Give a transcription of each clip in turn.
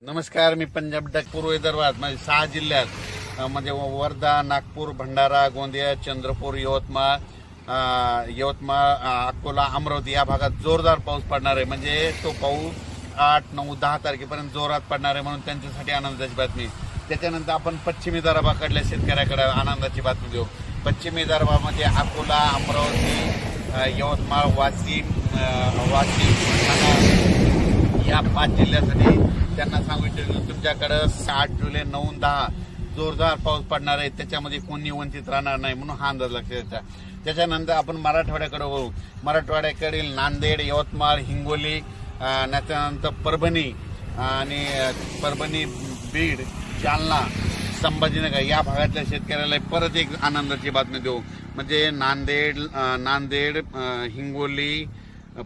नमस्कार, मी पंजाब डक पूर्व विदर्भात म्हणजे 6 जिल्ह्यात म्हणजे वर्धा, नागपूर, भंडारा, गोंदिया, चंद्रपूर, यवतमाळ, अकोला, अमरावती या भागात जोरदार पाऊस पडणार आहे। म्हणजे तो पाऊस 8, 9, 10 तारखेपर्यंत जोरात पडणार आहे, म्हणून त्यांच्यासाठी आनंदाची बातमी। त्याच्यानंतर आपण पश्चिमी विदर्भाकडल्या शेतकऱ्याकडे आनंदाची बातमी देऊ। पश्चिमी विदर्भामध्ये अकोला, अमरावती, यवतमाळ, वाशिम, या 5 जिल्ह्यासाठी त्यांना सांगू इच्छितो, तुमच्याकडे 8 जुलै, 9, 10 जोरदार पाऊस पडणार आहे। त्याच्यामध्ये कोणी वंचित राहणार नाही, म्हणून हा अंदाज लक्षात घ्यायचा। त्याच्यानंतर आपण मराठवाड्याकडे वळू। मराठवाड्याकडील नांदेड, यवतमाळ, हिंगोली, त्याच्यानंतर परभणी, बीड, जालना, संभाजीनगर या भागातल्या शेतकऱ्याला परत एक आनंदाची बातमी देऊ। म्हणजे नांदेड, हिंगोली,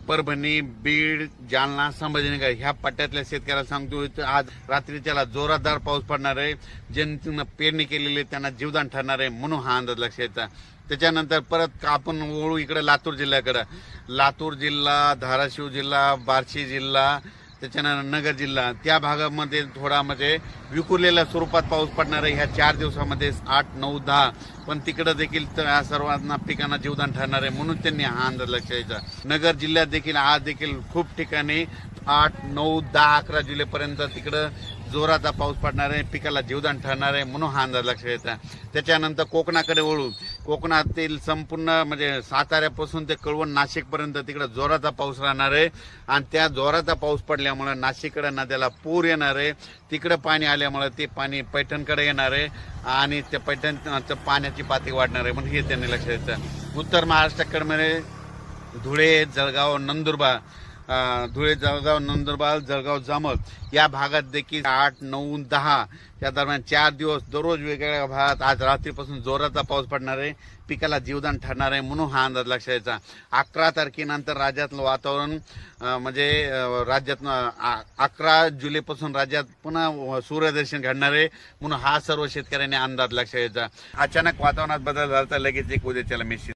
परभणी, बीड, जालना, संभाजीनगर ह्या पट्ट्यातल्या शेतकऱ्याला सांगतो, आज रात्रीच्याला जोरदार पाऊस पडणार आहे। ज्यांनी पेरणी केलेली त्यांना जीवदान ठरणार आहे, म्हणून हा अंदाज लक्षात। त्याच्यानंतर परत आपण वळू इकडे लातूर जिल्ह्याकडे। लातूर जिल्हा, धाराशिव जिल्हा, बार्शी जिल्हा, त्याच्यानंतर नगर जिल्हा त्या भागामध्ये थोडा म्हणजे विखुरलेल्या स्वरूपात पाऊस पडणार आहे ह्या 4 दिवसामध्ये 8, 9, 10। पण तिकडे देखील सर्वांना पिकांना जीवदान ठरणार आहे, म्हणून त्यांनी हा अंदाज लक्षात घ्यायचा। नगर जिल्ह्यात देखील आज देखील खूप ठिकाणी 8, 9, 10, 11 जुलैपर्यंत तिकडं जोराचा पाऊस पडणार आहे, पिकाला जीवदान ठरणार आहे, म्हणून हा अंदाज लक्षात घ्यायचा। त्याच्यानंतर कोकणाकडे वळू। कोकणातील संपूर्ण म्हणजे साताऱ्यापासून ते कळवण, नाशिकपर्यंत तिकडे जोराचा पाऊस राहणार आहे। आणि त्या जोराचा पाऊस पडल्यामुळे नाशिककडे नद्याला पूर येणार आहे। तिकडे पाणी आल्यामुळे ते पाणी पैठणकडे येणार आहे आणि त्या पैठणचं पाण्याची पातळी वाढणार आहे, म्हणून हे त्यांनी लक्षात घ्यायचं। उत्तर महाराष्ट्राकडे म्हणजे धुळे, जळगाव, नंदुरबार, जळगाव, जामोद या भागात देखील 8, 9, 10 या दरम्यान 4 दिवस दररोज वेगवेगळ्या भागात आज रात्रीपासून जोराचा पाऊस पडणार आहे, पिकाला जीवदान ठरणार आहे, म्हणून हा अंदाज लक्षात घ्यायचा। 11 तारखेनंतर राज्यातलं वातावरण म्हणजे राज्यात 11 जुलैपासून राज्यात पुन्हा सूर्यदर्शन घडणार आहे, म्हणून हा सर्व शेतकऱ्यांनी अंदाज लक्षात घ्यायचा। अचानक वातावरणात बदल झाला तर लगेच एक उद्याच्याला मेसेज